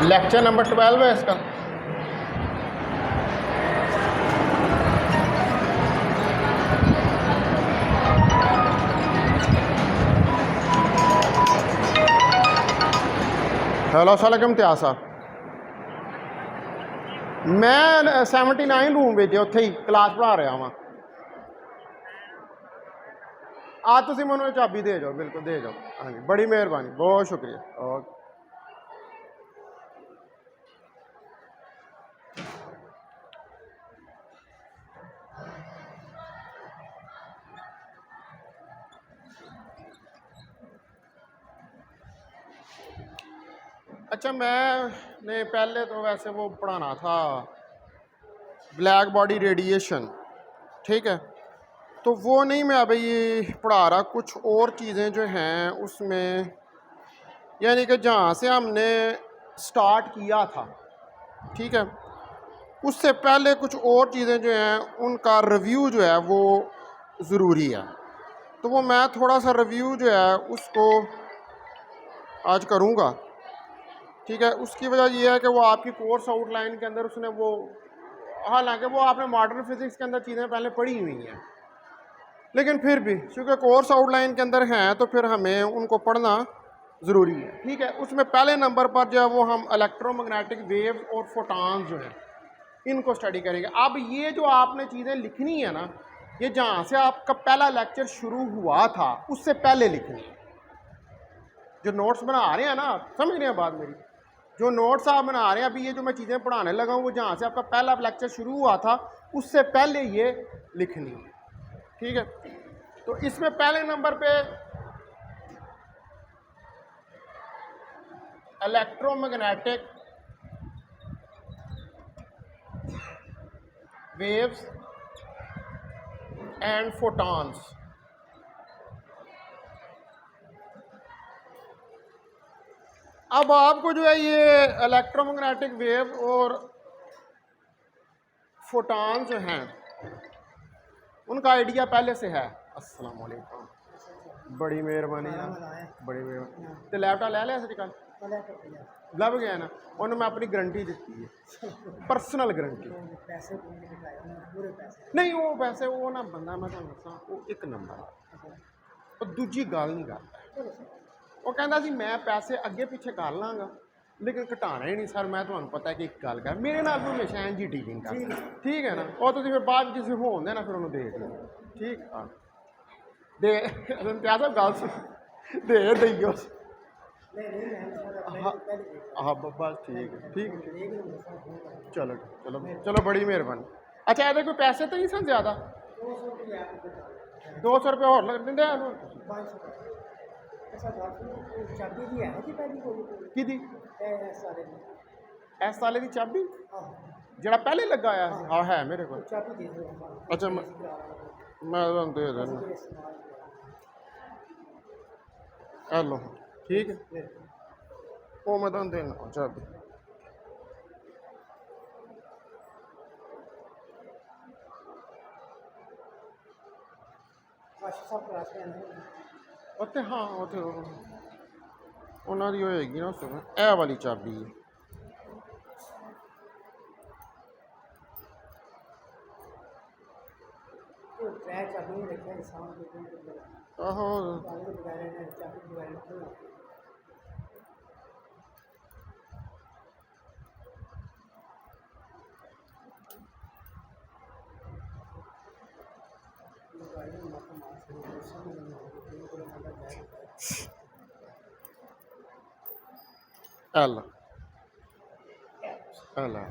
Lecture number 12 है इसका। Hello अस्सलाम इम्तियाज़ साहब, मैं 79 रूम ਵਿੱਚ ਉੱਥੇ ਹੀ क्लास पढ़ा रहा हाँ। तुम मैं चाबी दे जाओ, बिल्कुल दे जाओ। हाँ जी, बड़ी मेहरबानी, बहुत शुक्रिया। ओके। अच्छा, मैंने पहले तो वैसे वो पढ़ाना था ब्लैक बॉडी रेडिएशन, ठीक है, तो वो नहीं मैं अभी ये पढ़ा रहा। कुछ और चीज़ें जो हैं उसमें, यानी कि जहाँ से हमने स्टार्ट किया था, ठीक है, उससे पहले कुछ और चीज़ें जो हैं उनका रिव्यू जो है वो ज़रूरी है। तो वो मैं थोड़ा सा रिव्यू जो है उसको आज करूँगा, ठीक है। उसकी वजह यह है कि वो आपकी कोर्स आउटलाइन के अंदर उसने वो, हालांकि वो आपने मॉडर्न फिज़िक्स के अंदर चीज़ें पहले पढ़ी हुई हैं, लेकिन फिर भी चूँकि कोर्स आउटलाइन के अंदर हैं तो फिर हमें उनको पढ़ना ज़रूरी है, ठीक है। उसमें पहले नंबर पर जो है वो हम इलेक्ट्रोमैग्नेटिक वेव्स और फोटॉन्स जो हैं इनको स्टडी करेंगे। अब ये जो आपने चीज़ें लिखनी है ना, ये जहाँ से आपका पहला लेक्चर शुरू हुआ था उससे पहले लिखनी है। जो नोट्स बना रहे हैं ना, समझ रहे हैं बात मेरी, जो नोट्स आप बना रहे हैं अभी, ये जो मैं चीज़ें पढ़ाने लगा हूँ वो जहाँ से आपका पहला लेक्चर शुरू हुआ था उससे पहले ये लिखनी है, ठीक है। तो इसमें पहले नंबर पे इलेक्ट्रोमैग्नेटिक वेव्स एंड फोटॉन्स। अब आपको जो है ये इलेक्ट्रोमैग्नेटिक वेव और फोटॉन जो हैं उनका आइडिया पहले से है। अस्सलाम वालेकुम, बड़ी मेहरबानी, बड़ी मेहरबानी। तो लैपटॉप ले लिया कल लभ गया ना, उन्होंने मैं अपनी गारंटी दी है, परसनल गारंटी। नहीं वो पैसे वो ना बंदा मैं तुहानू दसां वो एक नंबर और दूजी गल नहीं करता। वो कहता सी मैं पैसे अगे पिछे कर लाँगा लेकिन घटाना ही नहीं सर। मैं तुहानू पता है कि एक गल कर, मेरे नाल तो हमेशा इंज ही डीलिंग कर, ठीक है ना। और तुसीं फिर बाद जिस होन देना फिर उन्होंने दे दिओ, ठीक। हाँ दे इम्तियाज़ साहब गल सुन, दे दईओ। हाँ बस ठीक है, ठीक है, चलो चलो चलो, बड़ी मेहरबानी। अच्छा ये कोई पैसे तो नहीं सन ज़्यादा, 200 रुपये और लग देंगे कि इस साले की चाबी जरा पहले लगा आया। हाँ है मेरे को। अच्छा मैं दे देना, हेलो ठीक है, वो मैं तुम देना चाबी। उत्ते हाँ उत्ते उन्होंने होएगी ना उस ए वाली चाबी। आहो अल्लाह अल्लाह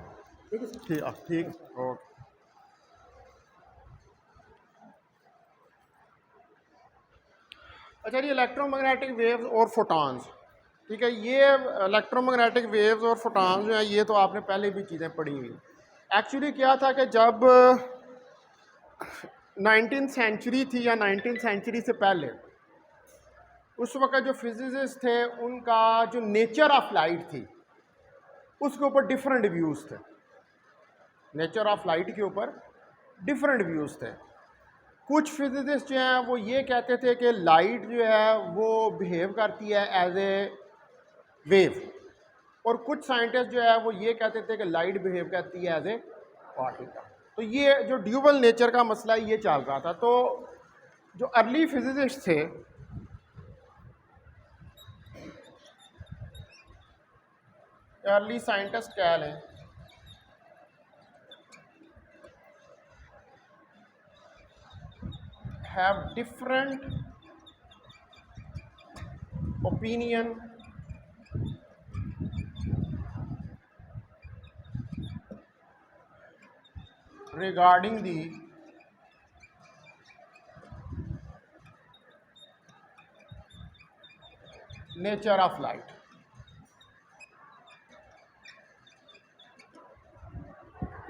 ठीक ठीक ओके। अच्छा जी, इलेक्ट्रोमैग्नेटिक वेव्स और फोटॉन्स, ठीक है। ये इलेक्ट्रोमैग्नेटिक वेव्स और फोटॉन्स जो हैं ये तो आपने पहले भी चीज़ें पढ़ी हुई। एक्चुअली क्या था कि जब 19th सेंचुरी थी या 19th सेंचुरी से पहले, उस वक्त जो फिजिसिस्ट थे उनका जो नेचर ऑफ लाइट थी उसके ऊपर डिफरेंट व्यूज़ थे। नेचर ऑफ लाइट के ऊपर डिफरेंट व्यूज़ थे। कुछ फिजिसिस्ट जो हैं वो ये कहते थे कि लाइट जो है वो बिहेव करती है एज ए वेव, और कुछ साइंटिस्ट जो है वो ये कहते थे कि लाइट बिहेव करती है एज ए पार्टिकल। तो ये जो ड्यूबल नेचर का मसला है ये चल रहा था। तो जो अर्ली फिजिसिस्ट थे, अर्ली साइंटिस्ट कह लें, have different opinion regarding the nature of light।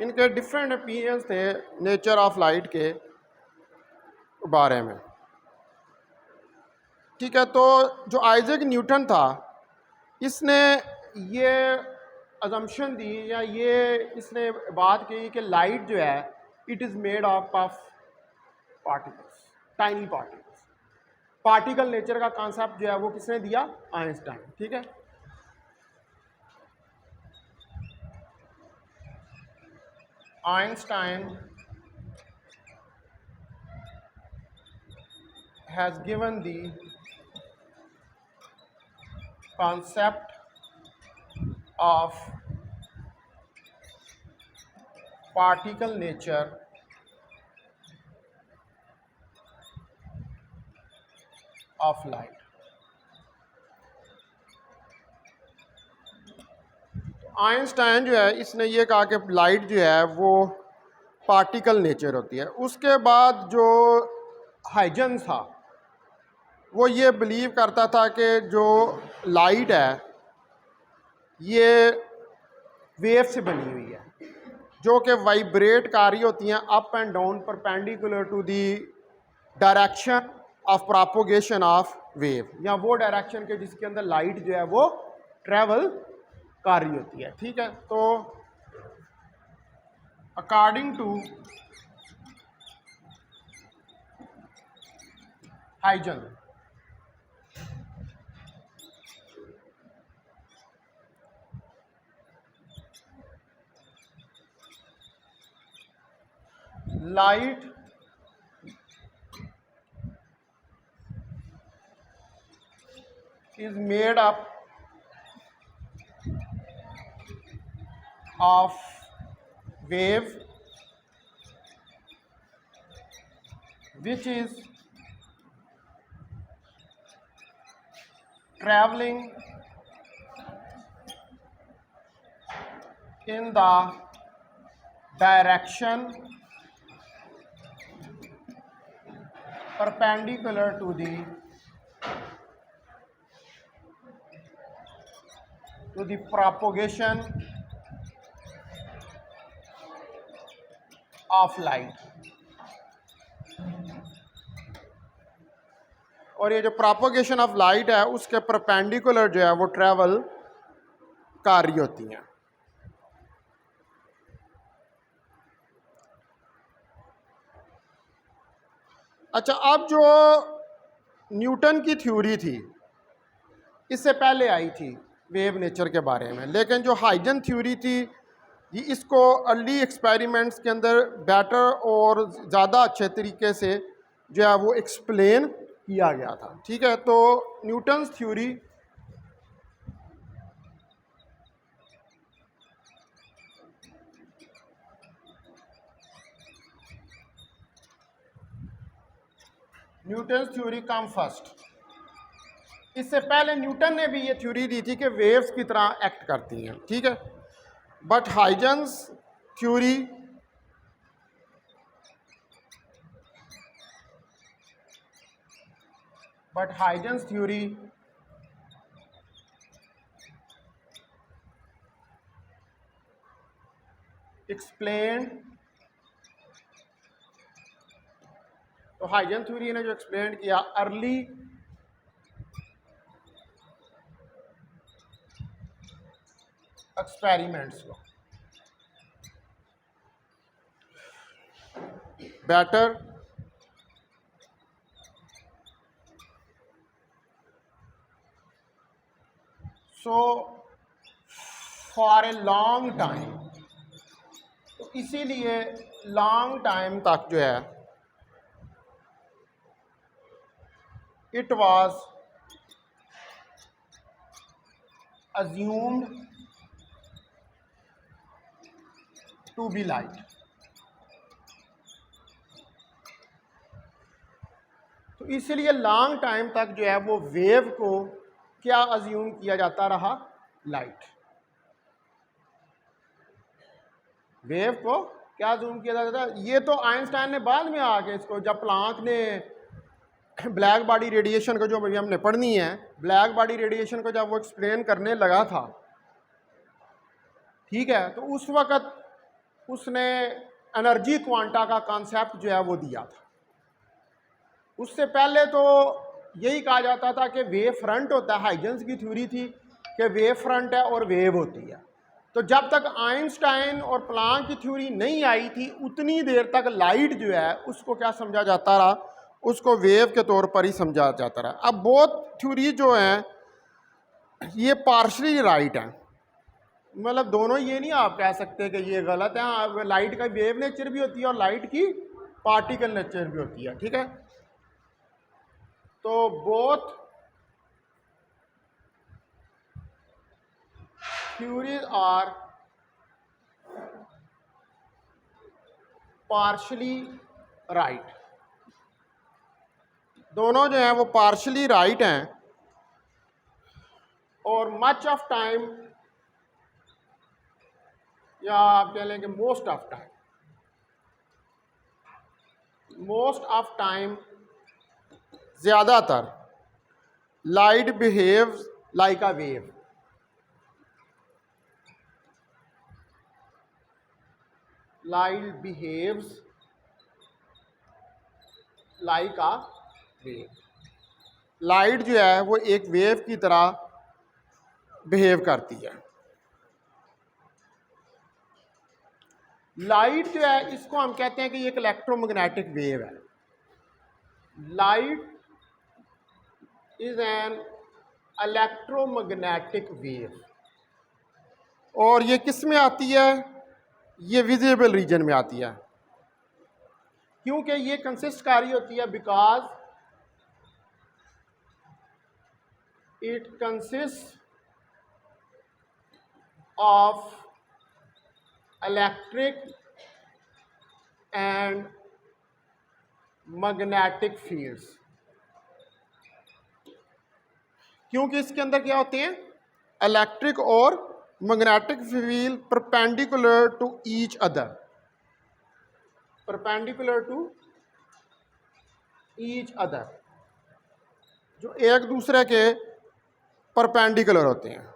इनके डिफरेंट ओपिनियंस थे नेचर ऑफ लाइट के बारे में। ठीक है, तो जो आइजैक न्यूटन था इसने ये अजम्पशन दी या ये इसने बात की कि लाइट जो है it is made of particles, tiny particles. Particle nature का कॉन्सेप्ट जो है वो किसने दिया? आइंस्टाइन। ठीक है, Einstein has given the concept of particle nature of light। Einstein जो है इसने ये कहा कि लाइट जो है वो पार्टिकल नेचर होती है। उसके बाद जो हाइजेंस था वो ये बिलीव करता था कि जो लाइट है ये वेव से बनी हुई है जो कि वाइब्रेट कर रही होती हैं up and down perpendicular to the direction of propagation of wave, या वो डायरेक्शन के जिसके अंदर लाइट जो है वो ट्रेवल कर रही होती है। ठीक है, तो according to Huygens light is made up of wave which is traveling in the direction perpendicular to the propagation of light। और ये जो प्रोपोगेशन ऑफ लाइट है उसके परपेंडिकुलर जो है वो ट्रेवल कर रही होती हैं। अच्छा, अब जो न्यूटन की थ्योरी थी इससे पहले आई थी वेव नेचर के बारे में, लेकिन जो हाइजेंस थ्योरी थी ये इसको अर्ली एक्सपेरिमेंट्स के अंदर बेटर और ज़्यादा अच्छे तरीके से जो है वो एक्सप्लेन किया गया था। ठीक है, तो न्यूटन्स थ्योरी कम फर्स्ट। इससे पहले न्यूटन ने भी ये थ्योरी दी थी कि वेव्स की तरह एक्ट करती हैं। ठीक है, बट हाइजेंस थ्योरी एक्सप्लेन, तो हाइजेंस थ्योरी ने जो एक्सप्लेन किया अर्ली एक्सपेरिमेंट्स को better so for a long time, तो इसीलिए लॉन्ग टाइम तक जो है it was assumed to be light। तो इसलिए लॉन्ग टाइम तक जो है वो वेव को क्या अज्यूम किया जाता रहा, लाइट। वेव को क्या अज्यूम किया जाता था, ये तो आइंस्टाइन ने बाद में आके इसको, जब प्लांक ने ब्लैक बॉडी रेडिएशन को, जो अभी हमने पढ़नी है, ब्लैक बॉडी रेडिएशन को जब वो एक्सप्लेन करने लगा था, ठीक है, तो उस वक़्त उसने एनर्जी क्वांटा का कॉन्सेप्ट जो है वो दिया था। उससे पहले तो यही कहा जाता था कि वेव फ्रंट होता है, हाइजेंस की थ्योरी थी कि वेव फ्रंट है और वेव होती है। तो जब तक आइंस्टाइन और प्लांक की थ्योरी नहीं आई थी, उतनी देर तक लाइट जो है उसको क्या समझा जाता रहा, उसको वेव के तौर पर ही समझा जाता रहा। अब बोथ थ्योरी जो हैं ये पार्शली राइट हैं, मतलब दोनों ये नहीं आप कह सकते कि ये गलत है। हाँ, लाइट का वेव नेचर भी होती है और लाइट की पार्टिकल नेचर भी होती है, ठीक है। तो both theories are partially right, दोनों जो हैं वो पार्शली राइट हैं। और मच ऑफ टाइम, या आप कह लें कि मोस्ट ऑफ टाइम, ज़्यादातर light behaves like a wave, light behaves like a wave. Light जो है वो एक वेव की तरह बिहेव करती है। लाइट जो है इसको हम कहते हैं कि ये एक इलेक्ट्रोमैग्नेटिक वेव है। Light is an electromagnetic wave, और ये किस में आती है, ये विजिबल रीजन में आती है, क्योंकि ये कंसिस्ट कर रही होती है, because it consist of electric and magnetic fields. क्योंकि इसके अंदर क्या होते हैं, इलेक्ट्रिक और magnetic field perpendicular to each other, perpendicular to each other, जो एक दूसरे के परपेंडिकुलर होते हैं।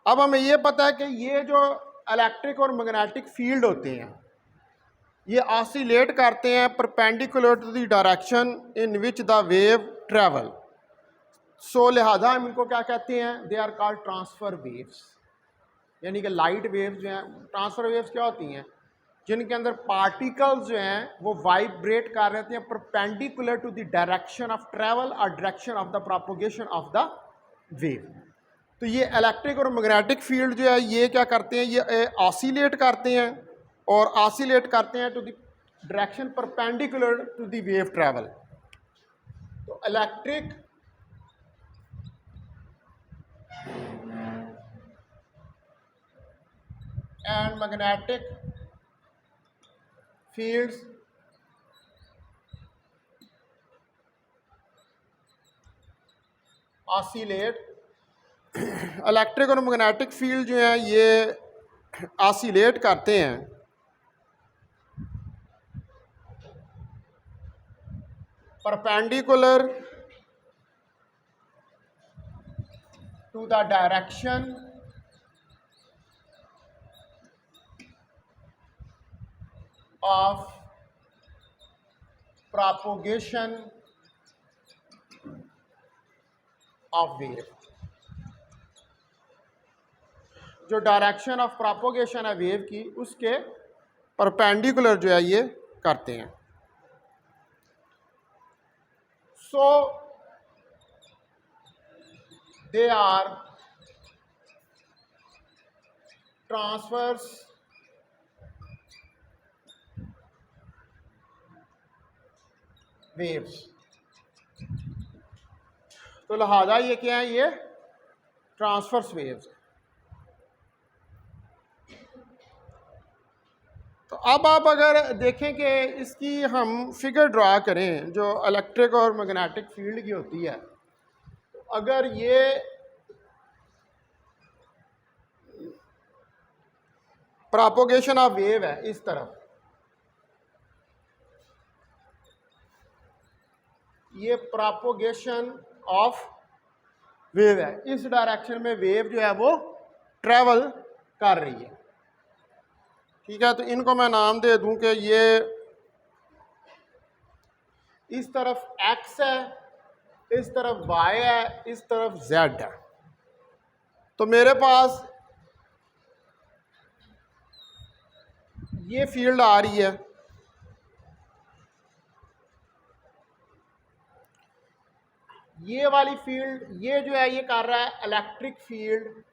अब हमें ये पता है कि ये जो इलेक्ट्रिक और मैग्नेटिक फील्ड होते हैं ये ऑसिलेट करते हैं perpendicular to the direction in which the wave travel. So लिहाजा हम इनको क्या कहते हैं, they are called transfer waves. यानी कि लाइट वेव्स जो हैं, ट्रांसफर वेव्स क्या होती हैं, जिनके अंदर पार्टिकल्स जो हैं वो वाइब्रेट कर रहे हैं perpendicular to the direction of travel और direction of the propagation of the wave. तो ये इलेक्ट्रिक और मैग्नेटिक फील्ड जो है ये क्या करते हैं, ये ऑसिलेट करते हैं और ऑसिलेट करते हैं to the direction perpendicular to the wave travel. तो electric and magnetic fields oscillate, electric और मैग्नेटिक फील्ड जो है ये ऑसिलेट करते हैं perpendicular to the direction of propagation of wave. जो डायरेक्शन ऑफ प्रोपोगेशन है वेव की उसके परपेंडिकुलर जो है ये करते हैं। So they are transverse waves. तो लिहाजा ये क्या है, ये ट्रांसवर्स वेव्स। तो अब आप अगर देखें कि इसकी हम फिगर ड्रा करें जो इलेक्ट्रिक और मैग्नेटिक फील्ड की होती है, तो अगर ये प्रोपोगेशन ऑफ वेव है इस तरफ, ये प्रोपोगेशन ऑफ वेव है, इस डायरेक्शन में वेव जो है वो ट्रेवल कर रही है, ठीक है। तो इनको मैं नाम दे दूं कि ये इस तरफ x है, इस तरफ y है, इस तरफ z है। तो मेरे पास ये फील्ड आ रही है, ये वाली फील्ड, ये जो है ये कर रहा है इलेक्ट्रिक फील्ड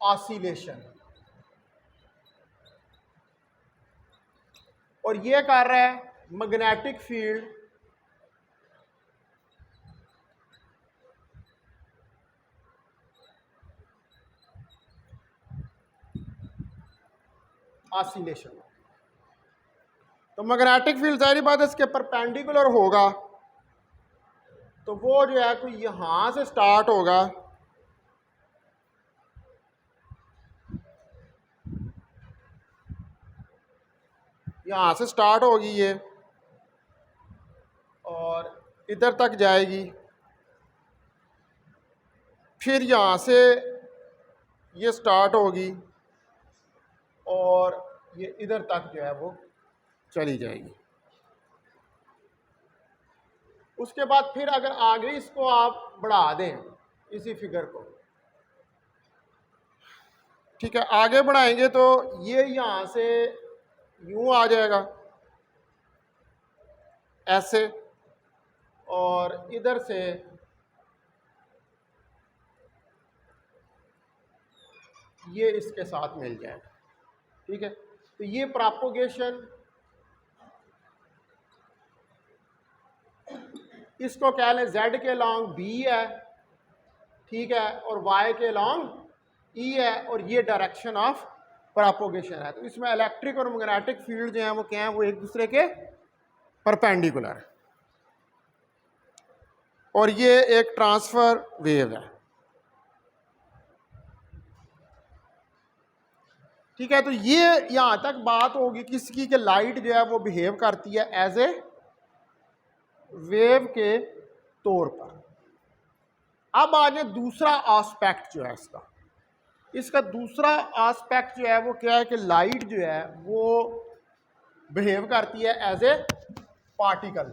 ऑसिलेशन, और ये कर रहा है मैग्नेटिक फील्ड ऑसिलेशन। तो मैग्नेटिक फील्ड सारी बात है इसके परपेंडिकुलर होगा, तो वो जो है कोई यहां से स्टार्ट होगा, यहां से स्टार्ट होगी ये और इधर तक जाएगी, फिर यहां से ये स्टार्ट होगी और ये इधर तक जो है वो चली जाएगी। उसके बाद फिर अगर आगे इसको आप बढ़ा दें इसी फिगर को, ठीक है, आगे बढ़ाएंगे तो ये यहां से यूं आ जाएगा ऐसे, और इधर से ये इसके साथ मिल जाएगा, ठीक है। तो ये प्रोपोगेशन, इसको कह लें z के लॉन्ग b है, ठीक है, और y के लॉन्ग e है, और ये डायरेक्शन ऑफ प्रोपोगेशन है। तो इसमें इलेक्ट्रिक और मैग्नेटिक फील्ड जो हैं वो क्या हैं, वो एक दूसरे के परपेंडिकुलर है, और ये एक ट्रांसफर वेव है, ठीक है। तो ये यहां तक बात होगी किसकी, कि लाइट जो है वो बिहेव करती है एज ए वेव के तौर पर। अब आ जाए दूसरा एस्पेक्ट जो है इसका दूसरा एस्पेक्ट जो है वो क्या है, कि लाइट जो है वो बिहेव करती है एज ए पार्टिकल।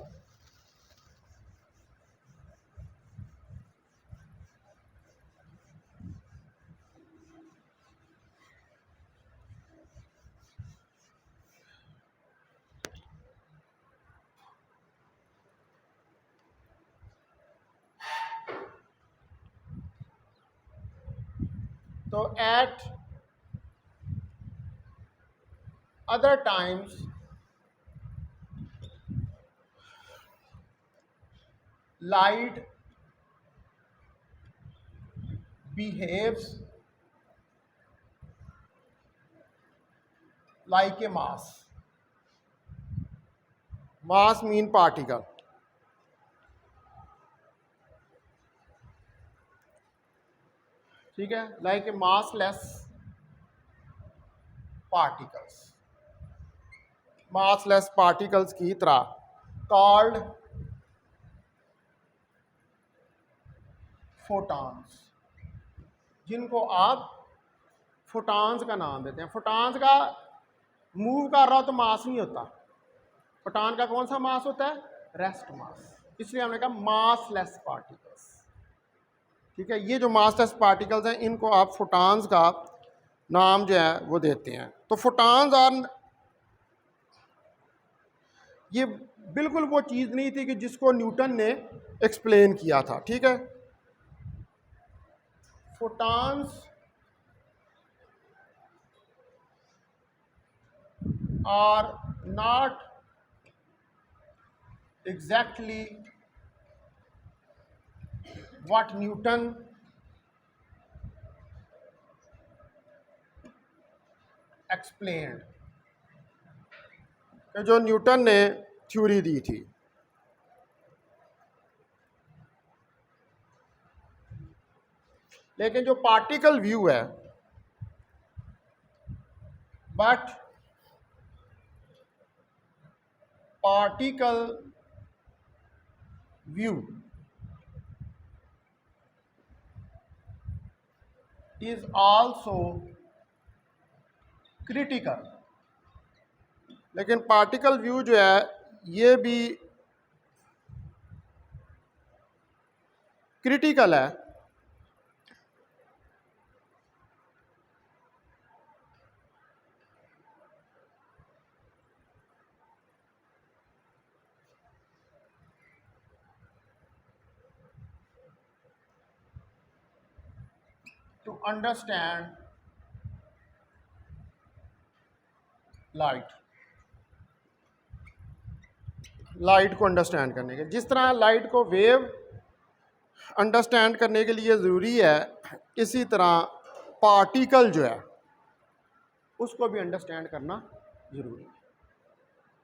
तो eight other times light behaves like a mass. Mass mean particle. ठीक है, like a massless particles. massless particles की तरह, called photons, जिनको आप फोटॉन्स का नाम देते हैं। फोटॉन्स का मूव कर रहा हो तो मास नहीं होता, फोटॉन का कौन सा मास होता है, रेस्ट मास, इसलिए हमने कहा मासलेस पार्टिकल्स, ठीक है। ये जो मासलेस पार्टिकल्स हैं इनको आप फोटॉन्स का नाम जो है वो देते हैं। तो फोटॉन्स आर, ये बिल्कुल वो चीज़ नहीं थी कि जिसको न्यूटन ने एक्सप्लेन किया था, ठीक है। photons are not exactly what Newton explained, जो न्यूटन ने थ्योरी दी थी। लेकिन जो पार्टिकल व्यू है, but particle view is also critical. लेकिन पार्टिकल व्यू जो है ये भी क्रिटिकल है। टू अंडरस्टैंड लाइट, लाइट को अंडरस्टैंड करने के, जिस तरह लाइट को वेव अंडरस्टैंड करने के लिए ज़रूरी है, इसी तरह पार्टिकल जो है उसको भी अंडरस्टैंड करना ज़रूरी है।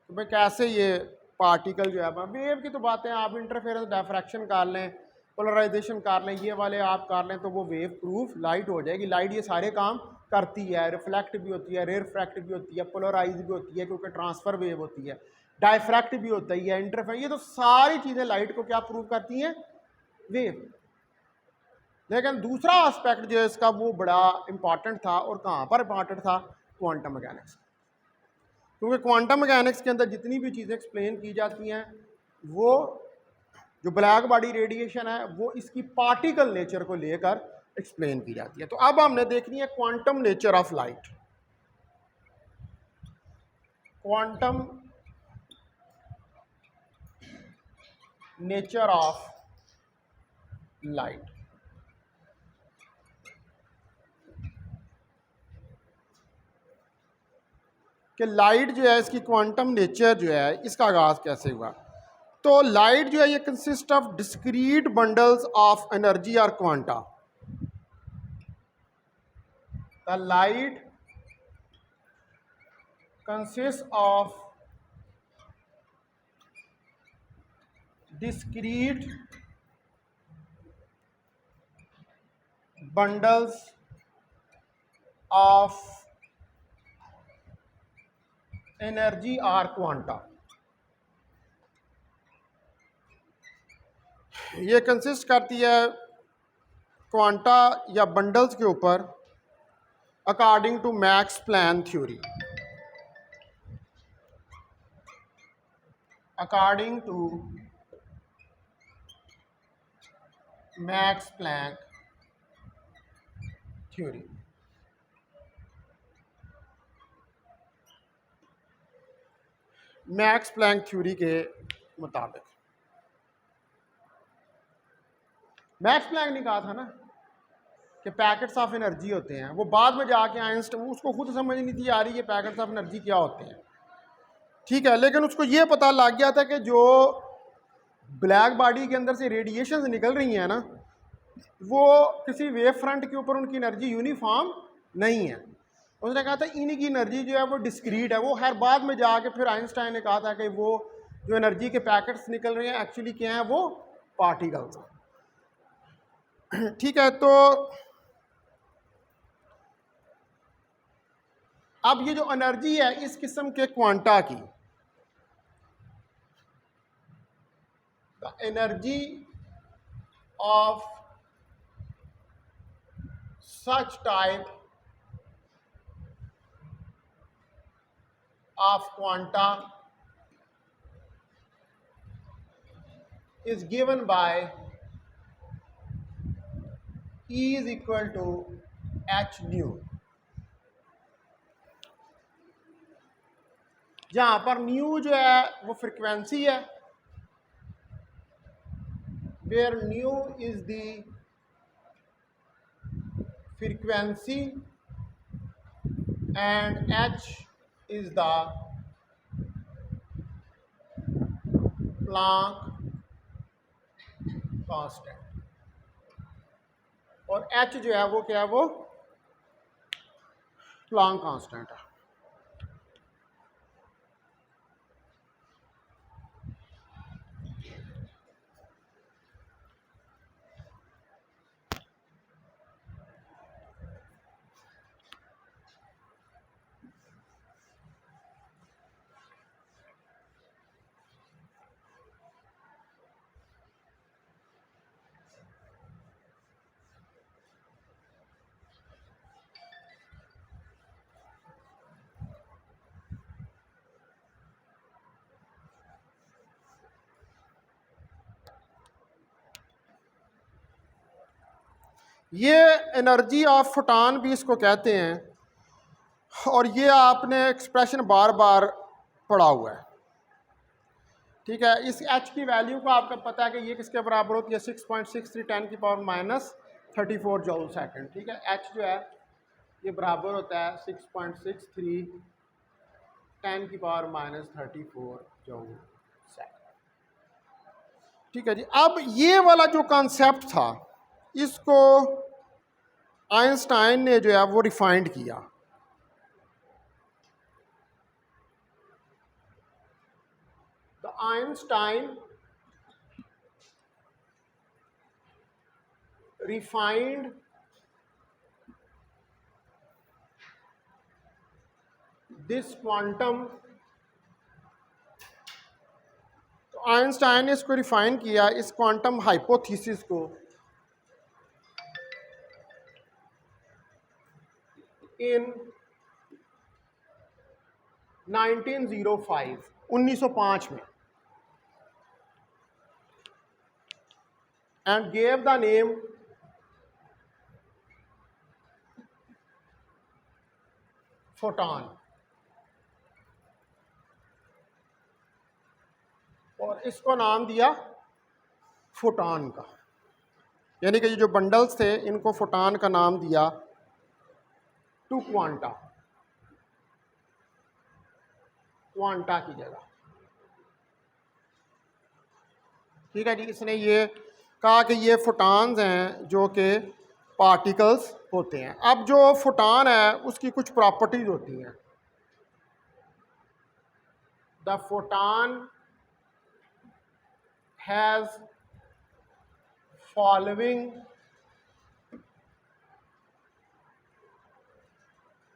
तो भाई कैसे ये पार्टिकल जो है, वेव की तो बातें आप इंटरफेरेंस डायफ्रैक्शन कर लें, पोलराइजेशन कर लें, ये वाले आप कर लें तो वो वेव प्रूफ लाइट हो जाएगी। लाइट ये सारे काम करती है, रिफ्लेक्ट भी होती है, रिफ्रैक्ट भी होती है, पोलराइज भी होती है क्योंकि ट्रांसफ़र वेव होती है, डायफ्रैक्ट भी होता ही है, इंटरफेरेंस, ये तो सारी चीज़ें लाइट को क्या प्रूव करती हैं, वेव। लेकिन दूसरा एस्पेक्ट जो है इसका वो बड़ा इंपॉर्टेंट था, और कहाँ पर इंपॉर्टेंट था, क्वांटम मैकेनिक्स। क्योंकि क्वांटम मैकेनिक्स के अंदर जितनी भी चीज़ें एक्सप्लेन की जाती हैं, वो जो ब्लैक बॉडी रेडिएशन है वो इसकी पार्टिकल नेचर को लेकर एक्सप्लेन की जाती है। तो अब हमने देखनी है quantum nature of light. Quantum nature of light. कि लाइट जो है इसकी क्वांटम नेचर जो है इसका आगाज कैसे हुआ। तो लाइट जो है ये consist of discrete bundles of energy or quanta. The light consist of discrete bundles of energy or quanta। ये कंसिस्ट करती है क्वांटा या बंडल्स के ऊपर according to Max Planck theory. According to Max Planck theory. Max Planck theory के मुताबिक, max Planck ने कहा था ना कि पैकेट्स ऑफ एनर्जी होते हैं, वो बाद में जाके आइंस्टाइन, उसको खुद समझ नहीं थी आ रही ये पैकेट्स ऑफ एनर्जी क्या होते हैं, ठीक है, लेकिन उसको ये पता लग गया था कि जो ब्लैक बॉडी के अंदर से रेडिएशंस निकल रही हैं ना, वो किसी वेव फ्रंट के ऊपर उनकी एनर्जी यूनिफॉर्म नहीं है। उसने कहा था इनकी एनर्जी जो है वो डिस्क्रीट है। वो हर बाद में जाके फिर आइंस्टाइन ने कहा था कि वो जो एनर्जी के पैकेट्स निकल रहे हैं एक्चुअली क्या हैं, वो पार्टिकल्स हैं, ठीक है। तो अब ये जो एनर्जी है इस किस्म के क्वांटा की, the energy of such type of quanta is given by E is equal to h nu, जहां पर न्यू जो है वो फ्रिक्वेंसी है, where nu is the frequency and h is the Planck constant, और h जो है वो क्या है, वो Planck constant है। ये एनर्जी ऑफ फोटॉन भी इसको कहते हैं, और ये आपने एक्सप्रेशन बार बार पढ़ा हुआ है, ठीक है। इस h की वैल्यू को आपको पता है कि ये किसके बराबर होती है, 6.63 10⁻³ जूल सेकंड, ठीक है। h जो है ये बराबर होता है 6.63 10⁻³ जूल सेकंड, ठीक है जी। अब ये वाला जो कॉन्सेप्ट था, इसको आइंस्टाइन ने जो है वो रिफाइंड किया। The Einstein refined this quantum, तो आइंस्टाइन ने इसको रिफाइन किया, इस क्वांटम हाइपोथेसिस को, इन 1905 में, and gave the name photon, और इसको नाम दिया फोटॉन का, यानी कि ये जो बंडल्स थे इनको फोटॉन का नाम दिया टू क्वांटा, क्वांटा की जगह, ठीक है जी। इसने ये कहा कि ये फोटॉन्स हैं जो कि पार्टिकल्स होते हैं। अब जो फोटॉन है उसकी कुछ प्रॉपर्टीज होती हैं। The photon has following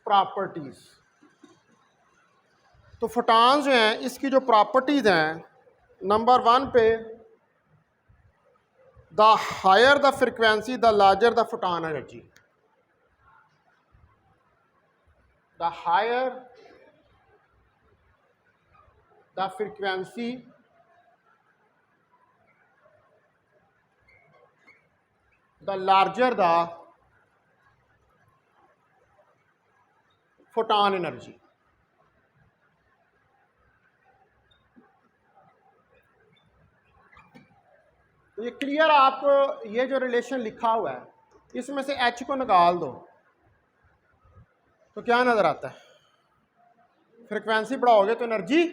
properties, तो फोटॉन्स जो हैं इसकी जो प्रॉपर्टीज हैं, नंबर 1 पे, the higher the frequency the larger the photon energy, the higher the frequency the larger the photon energy. तो ये क्लियर, आपको ये जो रिलेशन लिखा हुआ है इसमें से h को निकाल दो तो क्या नज़र आता है, फ्रिक्वेंसी बढ़ाओगे तो एनर्जी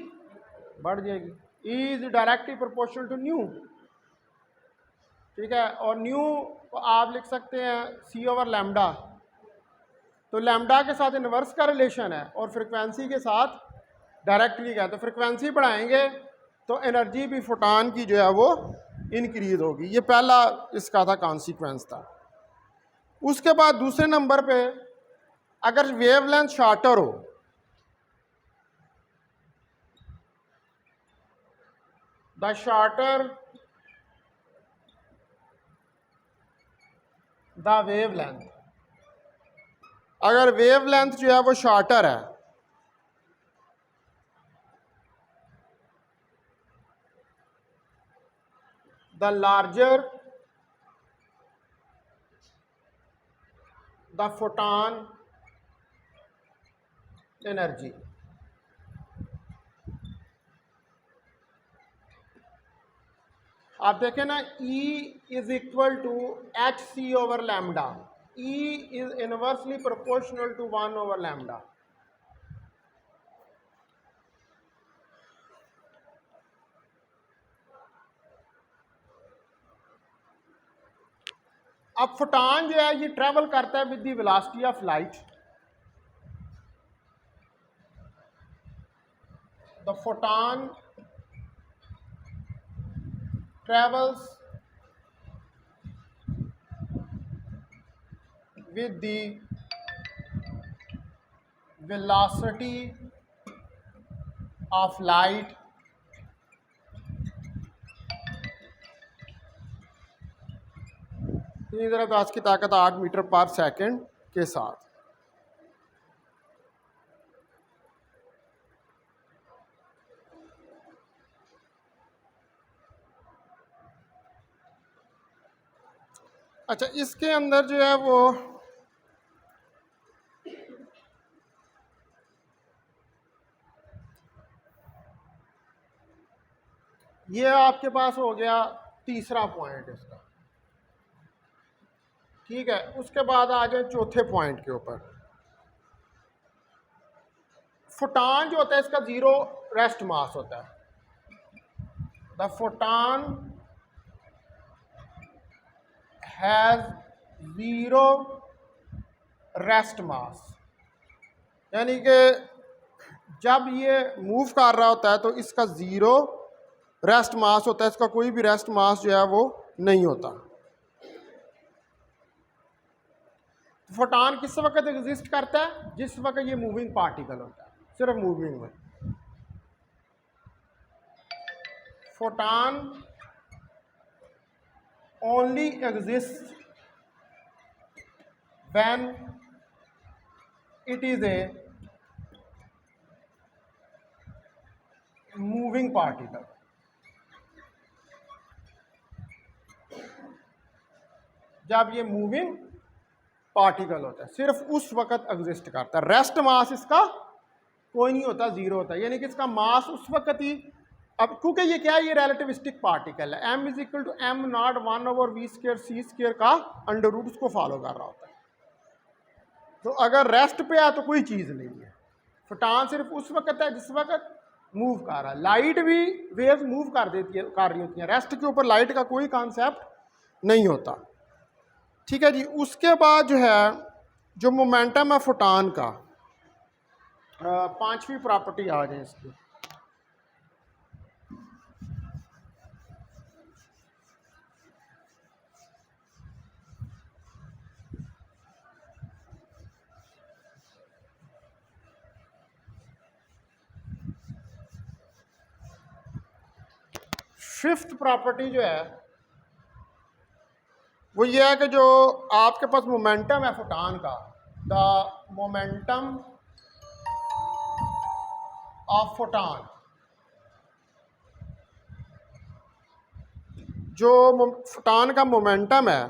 बढ़ जाएगी, is directly proportional to nu, ठीक है। और न्यू को आप लिख सकते हैं c/λ, तो लैम्डा के साथ इन्वर्स का रिलेशन है और फ्रिक्वेंसी के साथ डायरेक्टली का है, तो फ्रिक्वेंसी बढ़ाएंगे तो एनर्जी भी फोटॉन की जो है वो इंक्रीज होगी। ये पहला इसका था कॉन्सिक्वेंस था। उसके बाद दूसरे नंबर पे, अगर वेवलेंथ शॉर्टर हो, द शॉर्टर द वेवलेंथ, अगर वेवलेंथ जो है वो शॉर्टर है, the larger the photon energy. आप देखें ना, E is equal to HC/λ, E is inversely proportional to 1 over lambda. अब फोटॉन जो है ये ट्रेवल करता है with the velocity of light. The photon travels with the velocity of light इसी तरह गैस की ताकत 8 मीटर पर सेकंड के साथ. अच्छा, इसके अंदर जो है वो ये आपके पास हो गया तीसरा पॉइंट इसका. ठीक है, उसके बाद आ जाए चौथे पॉइंट के ऊपर. फोटॉन जो होता है इसका जीरो रेस्ट मास होता है. The photon has zero rest mass, यानी कि जब ये मूव कर रहा होता है तो इसका जीरो रेस्ट मास होता है, इसका कोई भी रेस्ट मास जो है वो नहीं होता. फोटॉन किस वक्त एग्जिस्ट करता है? जिस वक्त ये मूविंग पार्टिकल होता है, सिर्फ मूविंग में. Photon only exist when it is a moving particle. जब ये मूविंग पार्टिकल होता है सिर्फ उस वक्त एग्जिस्ट करता है. रेस्ट मास इसका कोई नहीं होता, जीरो होता है. यानी कि इसका मास उस वक्त ही, अब क्योंकि ये क्या है, ये रिलेटिविस्टिक पार्टिकल है. m is equal to m naught 1 over v square c square का अंडर रूट उसको फॉलो कर रहा होता है. तो अगर रेस्ट पे है तो कोई चीज़ नहीं है. फोटॉन सिर्फ उस वक्त है जिस वक्त मूव कर रहा है. लाइट भी वेव्स मूव कर रही होती हैं. रेस्ट के ऊपर लाइट का कोई कॉन्सेप्ट नहीं होता. ठीक है जी. उसके बाद जो है जो मोमेंटम है फोटॉन का, पांचवी प्रॉपर्टी आ जाए इसकी. फिफ्थ प्रॉपर्टी जो है वो ये है कि जो आपके पास मोमेंटम है फोटॉन का, द मोमेंटम ऑफ फोटॉन, जो फोटॉन का मोमेंटम है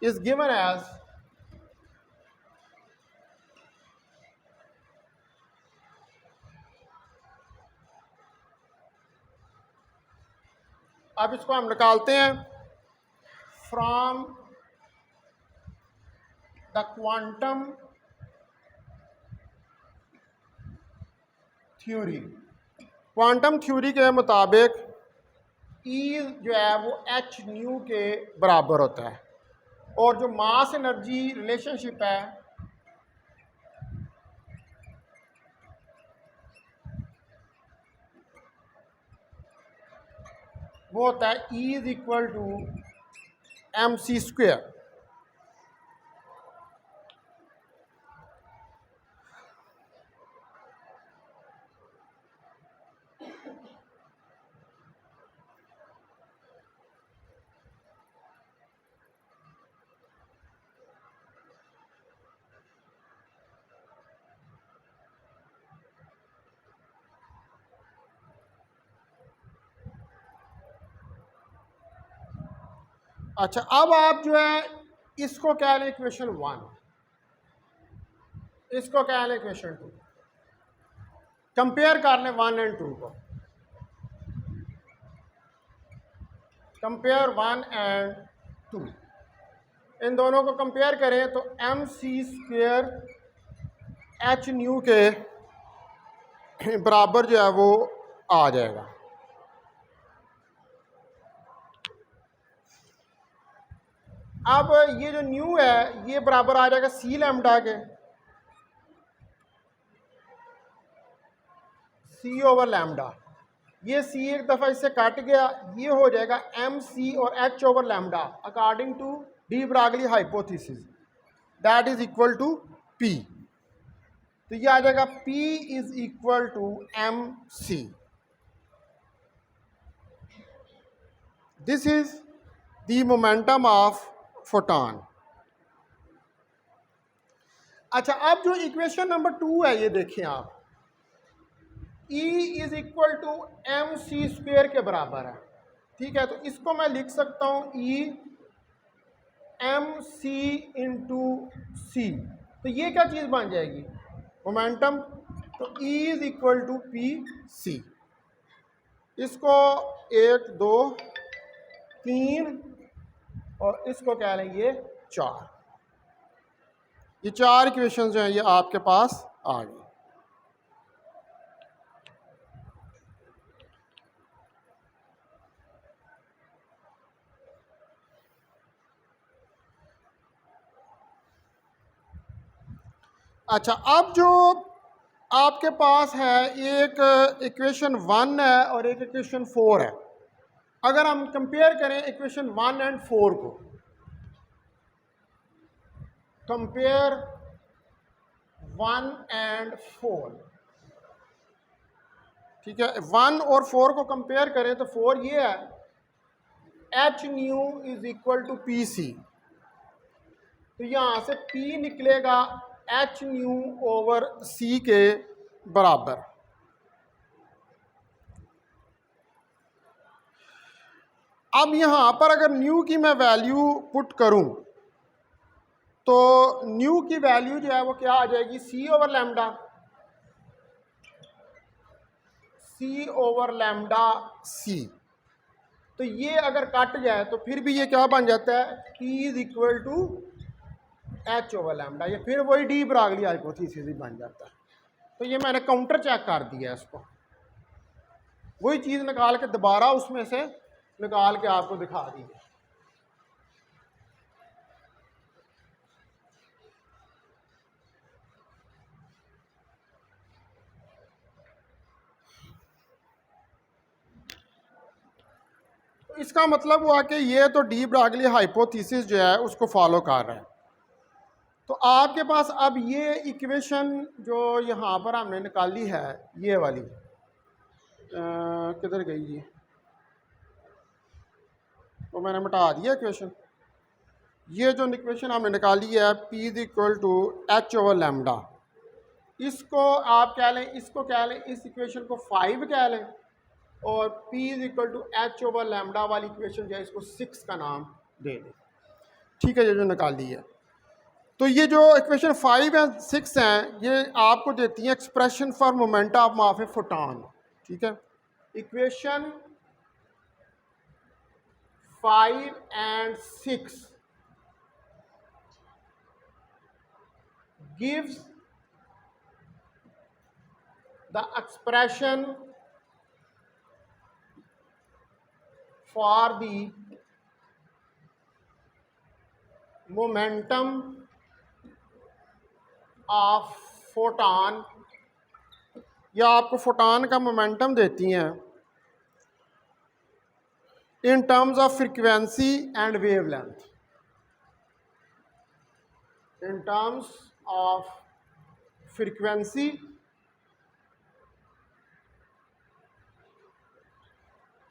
इज गिवन एज अब इसको हम निकालते हैं from the quantum theory. Quantum theory के मुताबिक E जो है वो h न्यू के बराबर होता है, और जो मास एनर्जी रिलेशनशिप है वो होता है E is equal to mc square. अच्छा, अब आप जो है इसको क्या लें इक्वेशन 1, इसको क्या लें इक्वेशन 2. कंपेयर कर लें 1 एंड 2 को. Compare 1 and 2. इन दोनों को कंपेयर करें तो M C square H nu के बराबर जो है वो आ जाएगा। अब ये जो न्यू है ये बराबर आ जाएगा सी लैम्डा के, सी ओवर लैम्डा। ये सी एक दफ़ा इससे काट गया, ये हो जाएगा एम सी और H over lambda according to de Broglie hypothesis, that is equal to P. तो ये आ जाएगा P is equal to M C. This is the momentum of photon. अच्छा, अब जो इक्वेशन नंबर 2 है ये देखें आप, E is equal to M C square के बराबर है, ठीक है। तो इसको मैं लिख सकता हूँ E M C into C. तो ये क्या चीज़ बन जाएगी, मोमेंटम। तो E is equal to P C. इसको 1 2 3 और इसको कह लेंगे 4। ये 4 इक्वेशंस जो हैं ये आपके पास आ गई। अच्छा, अब जो आपके पास है एक इक्वेशन 1 है और एक इक्वेशन 4 है। अगर हम कंपेयर करें इक्वेशन 1 एंड 4 को, कंपेयर 1 एंड 4, ठीक है। 1 और 4 को कंपेयर करें तो 4 ये है H nu is equal to P C. तो यहां से P निकलेगा एच न्यू ओवर सी के बराबर। अब यहां पर अगर न्यू की मैं वैल्यू पुट करूं तो न्यू की वैल्यू जो है वो क्या आ जाएगी, सी ओवर लैम्डा, सी ओवर लैम्डा सी। तो ये अगर कट जाए तो फिर भी ये क्या बन जाता है, P is equal to H over lambda. ये फिर वही डी ब्रागली हाइपोथेसिस ही बन जाता है। तो ये मैंने काउंटर चेक कर दिया इसको, वही चीज़ निकाल के दोबारा उसमें से निकाल के आपको दिखा दी। तो इसका मतलब हुआ कि ये तो डी ब्रागली हाइपोथेसिस जो है उसको फॉलो कर रहा है। तो आपके पास अब ये इक्वेशन जो यहाँ पर हमने निकाली है ये वाली किधर गई ये, तो मैंने मिटा दिया इक्वेशन। ये जो इक्वेशन हमने निकाली है P is equal to H over lambda, इसको आप कह लें, इसको कह लें, इस इक्वेशन को 5 कह लें, और P is equal to H over lambda वाली इक्वेशन जो है इसको 6 का नाम दे दें, ठीक है। ये जो निकाली है, तो ये जो इक्वेशन 5 एंड 6 हैं ये आपको देती हैं expression for momentum of A photon, ठीक है। Equation 5 and 6 gives the expression for the momentum of photon, या आपको फोटॉन का मोमेंटम देती हैं in terms of frequency and wavelength, in terms of frequency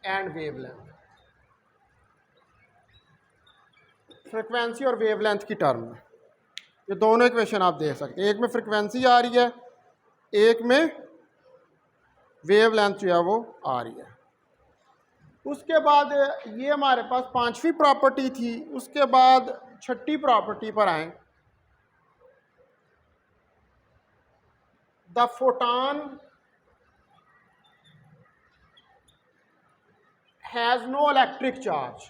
and wavelength। Frequency और wavelength की term में ये दोनों इक्वेशन आप देख सकते हैं, एक में फ्रीक्वेंसी आ रही है, एक में वेवलेंथ जो है वो आ रही है। उसके बाद ये हमारे पास 5वीं प्रॉपर्टी थी, उसके बाद 6ठी प्रॉपर्टी पर आए। The photon has no electric charge,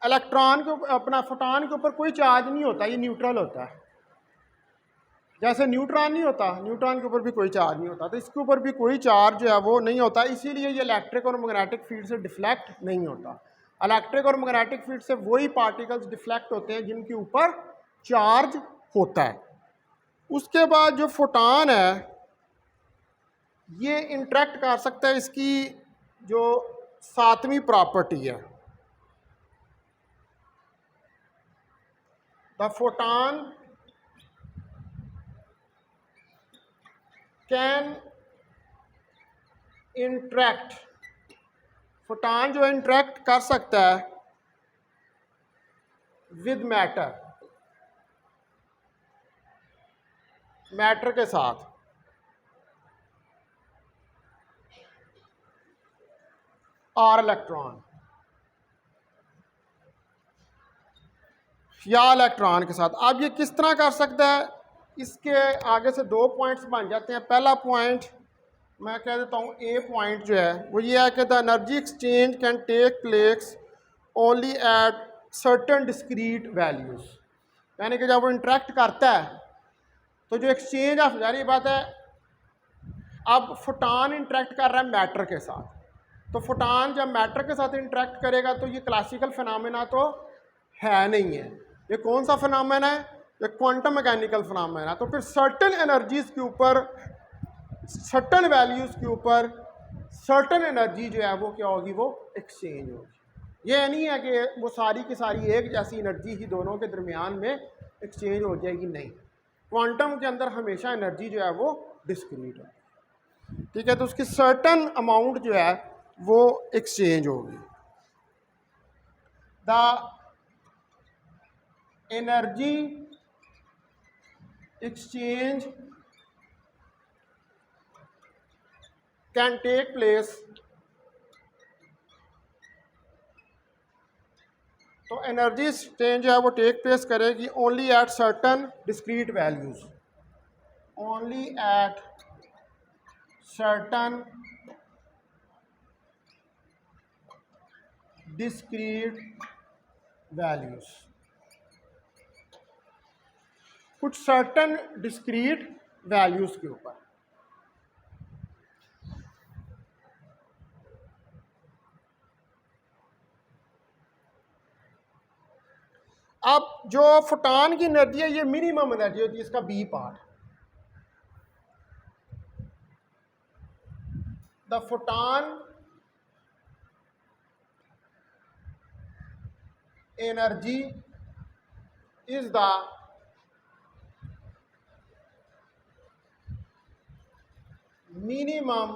electron के अपना फोटॉन के ऊपर कोई चार्ज नहीं होता, ये न्यूट्रल होता है। जैसे न्यूट्रॉन नहीं होता, न्यूट्रॉन के ऊपर भी कोई चार्ज नहीं होता, तो इसके ऊपर भी कोई चार्ज जो है वो नहीं होता, इसीलिए ये इलेक्ट्रिक और मैग्नेटिक फील्ड से डिफ्लेक्ट नहीं होता। इलेक्ट्रिक और मैग्नेटिक फील्ड से वही पार्टिकल्स डिफ्लेक्ट होते हैं जिनके ऊपर चार्ज होता है। उसके बाद जो फोटॉन है ये इंटरेक्ट कर सकता है, इसकी जो 7वीं प्रॉपर्टी है, the photon can interact, photon जो इंटरेक्ट कर सकता है विद मैटर, मैटर के साथ, और इलेक्ट्रॉन या इलेक्ट्रॉन के साथ। अब ये किस तरह कर सकता है, इसके आगे से 2 पॉइंट्स बन जाते हैं। पहला पॉइंट मैं कह देता हूँ, ए पॉइंट जो है वो ये है कि the energy exchange can take place only at certain discrete values, यानी कि जब वो इंटरेक्ट करता है तो जो एक्सचेंज ऑफ, जारी बात है अब फोटॉन इंटरेक्ट कर रहा है मैटर के साथ, तो फोटॉन जब मैटर के साथ इंटरेक्ट करेगा तो ये क्लासिकल फिनोमेना तो है नहीं है, ये कौन सा फिनोमेना है, ये क्वांटम मैकेनिकल फिनोमेना। तो फिर सर्टेन एनर्जीज के ऊपर, सर्टेन वैल्यूज़ के ऊपर सर्टेन एनर्जी जो है वो क्या होगी, वो एक्सचेंज होगी। ये नहीं है कि वो सारी की सारी एक जैसी एनर्जी ही दोनों के दरमियान में एक्सचेंज हो जाएगी, नहीं, क्वांटम के अंदर हमेशा एनर्जी जो है वो डिस्क्रीट है, ठीक है। तो उसकी सर्टेन अमाउंट जो है वो एक्सचेंज होगी। The energy exchange can take place, तो एनर्जी एक्सचेंज जो है वो टेक प्लेस करेगी only at certain discrete values, only at certain discrete values, कुछ सर्टन डिस्क्रीट वैल्यूज के ऊपर। अब जो फोटॉन की एनर्जी है ये मिनिमम एनर्जी होती है, इसका B part, the photon energy is the minimum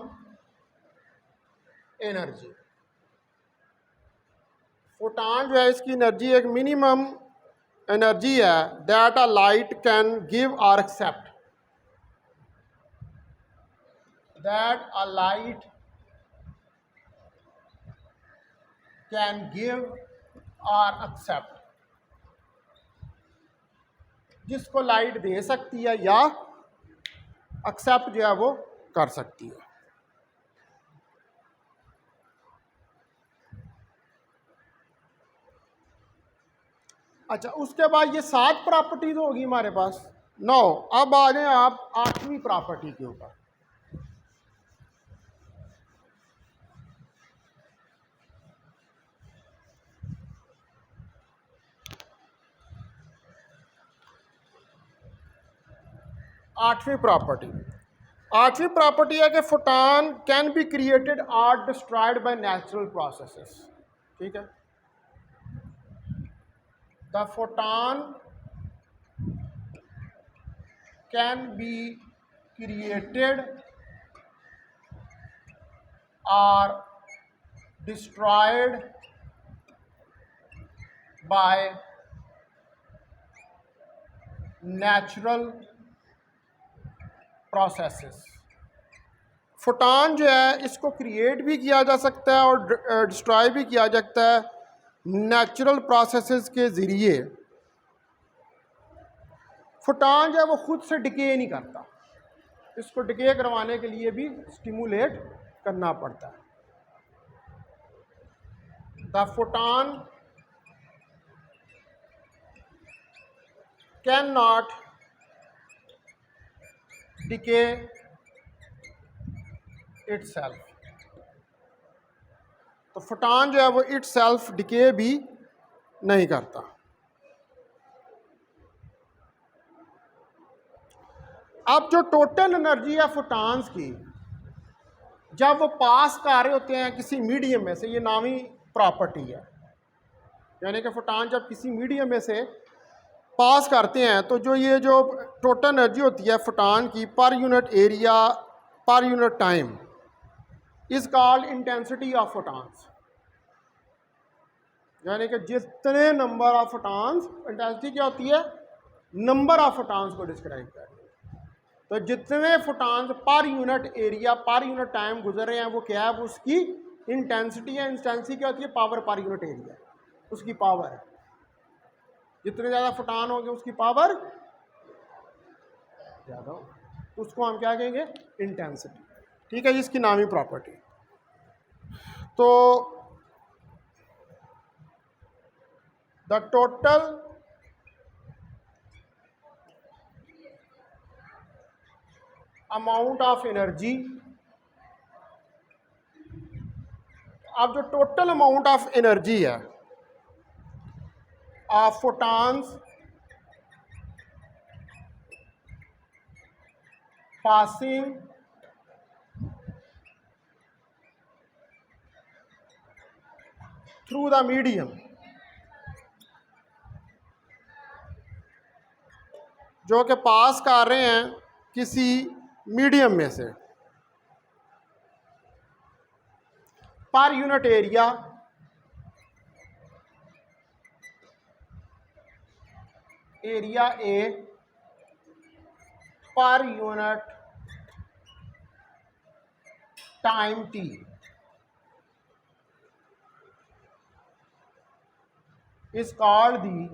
energy. Photon जो है इसकी एनर्जी एक मिनिमम एनर्जी है that a light can give or accept, that a light can give or accept, जिसको लाइट दे सकती है या एक्सेप्ट जो है वो कर सकती है। अच्छा, उसके बाद ये 7 प्रॉपर्टीज होगी हमारे पास 9। अब आ जाए आप 8वीं प्रॉपर्टी के ऊपर। आठवीं प्रॉपर्टी है कि फोटॉन कैन बी क्रिएटेड और डिस्ट्रॉयड बाय नेचुरल प्रोसेसेस, ठीक है। The photon can be created और destroyed by natural processes. Photon जो है इसको क्रिएट भी किया जा सकता है और डिस्ट्रॉय भी किया जा सकता है नेचुरल प्रोसेसेस के ज़रिए। फोटॉन जो है वो खुद से डिके नहीं करता, इसको डिके करवाने के लिए भी स्टिमुलेट करना पड़ता है। The photon can not decay itself. तो फोटॉन जो है वो इटसेल्फ डिके भी नहीं करता। अब जो टोटल एनर्जी है फोटॉन्स की, जब वो पास कर रहे होते हैं किसी मीडियम में से, ये नामी प्रॉपर्टी है, यानी कि फोटॉन जब किसी मीडियम में से पास करते हैं तो जो ये जो टोटल एनर्जी होती है फोटॉन की per unit area per unit time is called intensity of photons. यानी कि जितने नंबर ऑफ फोटॉन्स, इंटेंसिटी क्या होती है, नंबर ऑफ फोटॉन्स को डिस्क्राइब करती है। तो जितने photons per unit area per unit time गुजर रहे हैं वो क्या है, वो उसकी इंटेंसिटी है। इंटेंसिटी क्या होती है, पावर पर यूनिट एरिया, उसकी पावर है। जितने ज़्यादा फोटॉन होंगे उसकी पावर ज़्यादा हो, उसको हम क्या कहेंगे, इंटेंसिटी। ठीक है, इसकी नामी प्रॉपर्टी। तो the total amount of energy, अब जो टोटल अमाउंट ऑफ एनर्जी है of photons passing through the medium, जो कि पास कर रहे हैं किसी मीडियम में से, per unit area area A per unit time T, is called the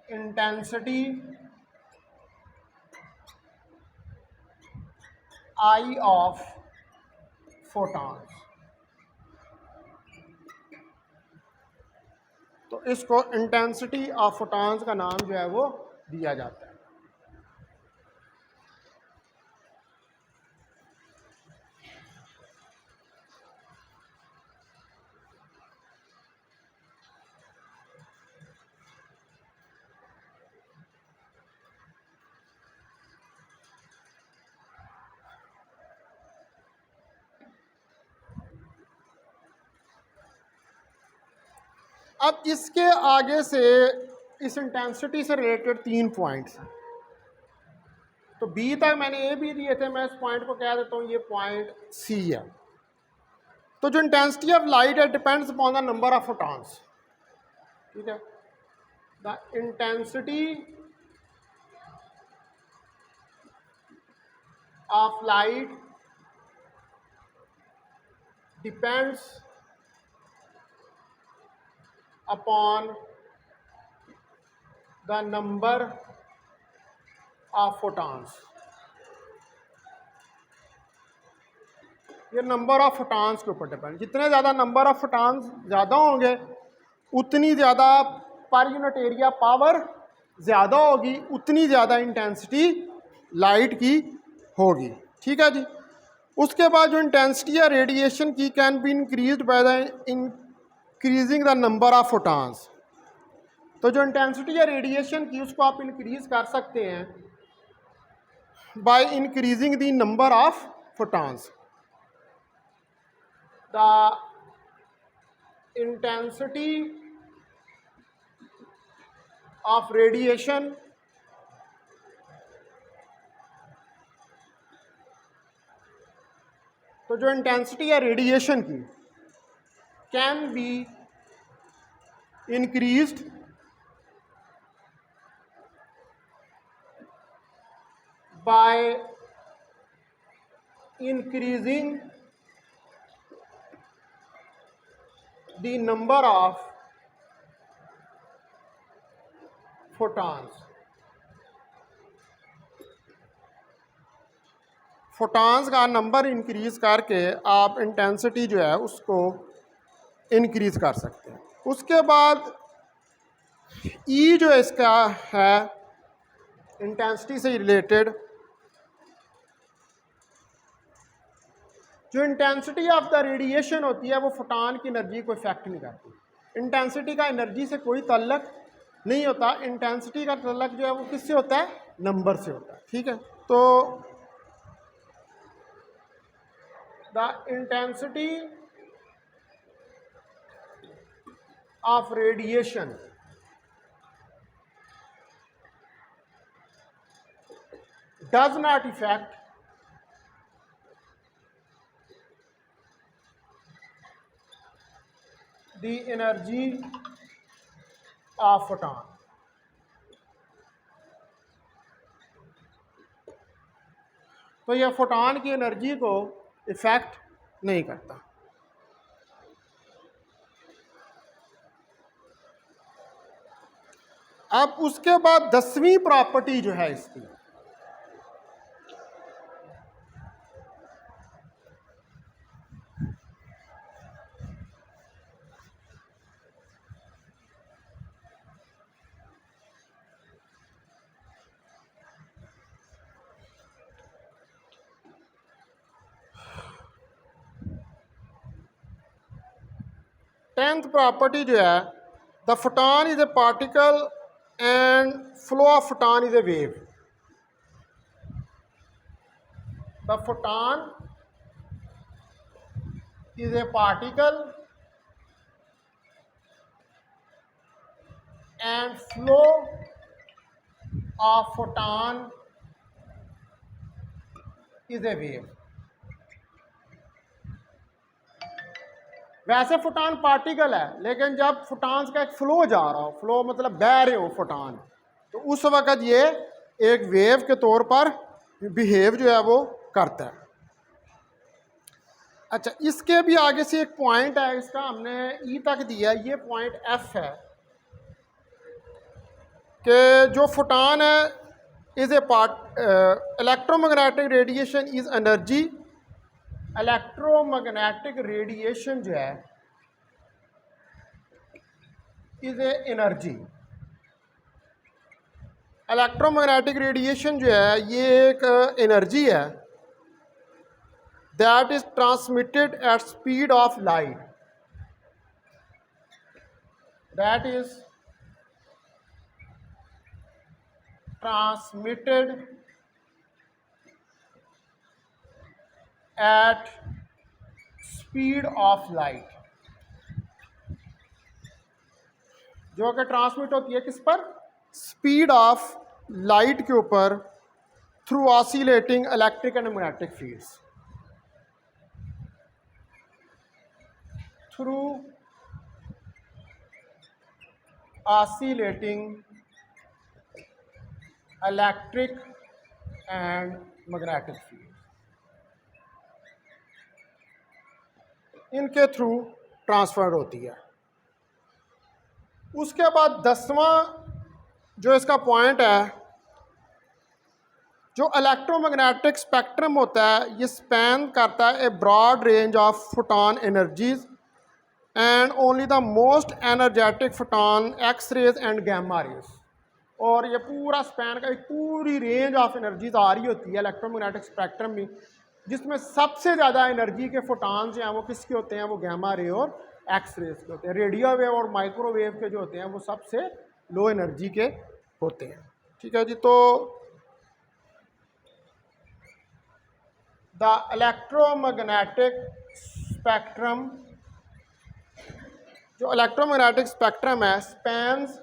intensity I of photons। तो इसको इंटेंसिटी ऑफ फोटॉन्स का नाम जो है वो दिया जाता है। अब इसके आगे से इस इंटेंसिटी से रिलेटेड 3 पॉइंट्स हैं। तो बी तक मैंने ए भी दिए थे, मैं इस पॉइंट को कह देता हूँ ये पॉइंट सी है। तो जो इंटेंसिटी ऑफ लाइट है depends upon the number of photons. ठीक है, the intensity of light depends upon the number of photons। ये नंबर ऑफ फोटॉन्स के ऊपर डिपेंड, जितने ज़्यादा नंबर ऑफ फोटॉन्स ज़्यादा होंगे उतनी ज़्यादा पर यूनिट एरिया पावर ज़्यादा होगी, उतनी ज़्यादा इंटेंसिटी लाइट की होगी। ठीक है जी। उसके बाद जो इंटेंसिटी है रेडिएशन की can be increased by the increasing the number of photons. तो जो इंटेंसिटी है रेडिएशन की उसको आप इंक्रीज कर सकते हैं by increasing the number of photons. The intensity of radiation तो जो इंटेंसिटी है रेडिएशन की can be increased by increasing the number of photons। Photons का नंबर इंक्रीज करके आप इंटेंसिटी जो है उसको इंक्रीज़ कर सकते हैं। उसके बाद ई जो इसका है इंटेंसिटी से रिलेटेड, जो इंटेंसिटी ऑफ द रेडिएशन होती है वो फोटॉन की एनर्जी को इफेक्ट नहीं करती। इंटेंसिटी का एनर्जी से कोई ताल्लुक नहीं होता, इंटेंसिटी का ताल्लुक जो है वो किससे होता है, नंबर से होता है। ठीक है, तो the intensity of radiation does not affect the energy of photon। तो यह फोटॉन की एनर्जी को इफेक्ट नहीं करता। अब उसके बाद 10वीं प्रॉपर्टी जो है इसकी, टेंथ प्रॉपर्टी जो है, the photon is a particle and flow of photon is a wave. The photon is a particle and flow of photon is a wave. वैसे फोटॉन पार्टिकल है, लेकिन जब फोटॉन्स का एक फ्लो जा रहा हो, फ्लो मतलब बह रहे हो फोटॉन, तो उस वक़्त ये एक वेव के तौर पर बिहेव जो है वो करता है। अच्छा, इसके भी आगे से एक पॉइंट है, इसका हमने ई तक दिया, ये पॉइंट एफ है कि जो फोटॉन है is a part electromagnetic radiation is energy. Electromagnetic radiation जो है is a energy. Electromagnetic radiation जो है ये एक एनर्जी है that is transmitted at speed of light. That is transmitted at speed of light, जो कि ट्रांसमिट होती है किस पर, स्पीड ऑफ लाइट के ऊपर, through oscillating electric and magnetic fields. Through oscillating electric and magnetic field, इनके थ्रू ट्रांसफर होती है। उसके बाद 10वां जो इसका पॉइंट है, जो इलेक्ट्रोमैग्नेटिक स्पेक्ट्रम होता है ये स्पैन करता है a broad range of photon energies and only the most energetic photon, X rays and gamma rays. और ये पूरा स्पैन का एक पूरी रेंज ऑफ एनर्जीज आ रही होती है इलेक्ट्रोमैग्नेटिक स्पेक्ट्रम में, जिसमें सबसे ज़्यादा एनर्जी के फोटॉन्स जो हैं वो किसके होते हैं, वो गैमा रे और एक्स रेज के होते हैं। रेडियो वेव और माइक्रोवेव के जो होते हैं वो सबसे लो एनर्जी के होते हैं। ठीक है जी, तो द इलेक्ट्रोमैग्नेटिक स्पेक्ट्रम, जो इलेक्ट्रोमैग्नेटिक स्पेक्ट्रम है, स्पैन्स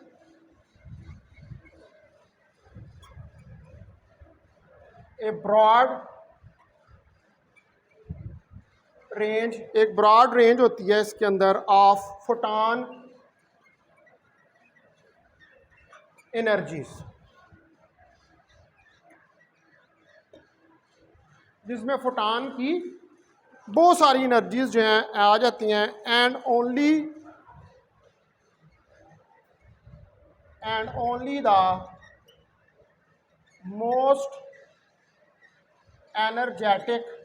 ए ब्रॉड रेंज, एक ब्रॉड रेंज होती है इसके अंदर ऑफ फोटॉन एनर्जीज, जिसमें फोटॉन की बहुत सारी एनर्जीज जो हैं आ जाती हैं। And only the most energetic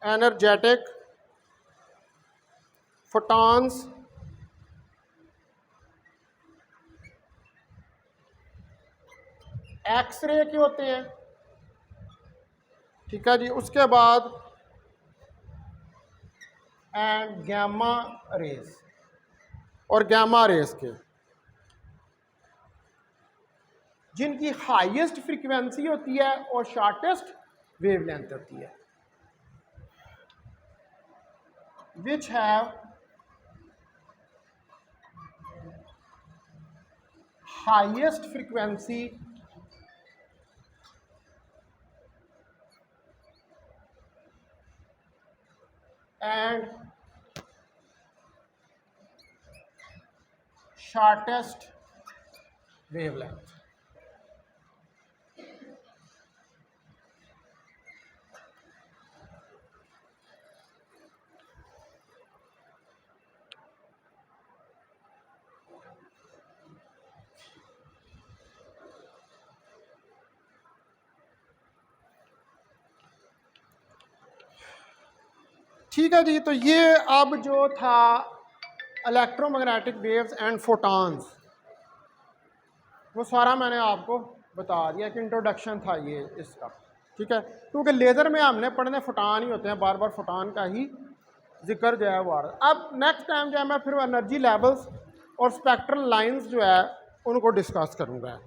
energetic photons X ray के होते हैं, ठीक है जी। उसके बाद एंड गैमा रेज, और गैमा रेज के जिनकी हाईएस्ट फ्रीक्वेंसी होती है और शॉर्टेस्ट वेवलेंथ होती है, which have highest frequency and shortest wavelength। ठीक है जी। तो ये अब जो था इलेक्ट्रोमैग्नेटिक वेव्स एंड फोटॉन्स, वो सारा मैंने आपको बता दिया कि इंट्रोडक्शन था ये इसका, ठीक है। क्योंकि लेज़र में हमने पढ़ने फोटॉन ही होते हैं, बार बार फोटॉन का ही जिक्र जो है वो आ रहा है। अब नेक्स्ट टाइम जो है मैं फिर एनर्जी लेवल्स और स्पेक्ट्रल लाइंस जो है उनको डिस्कस करूँगा।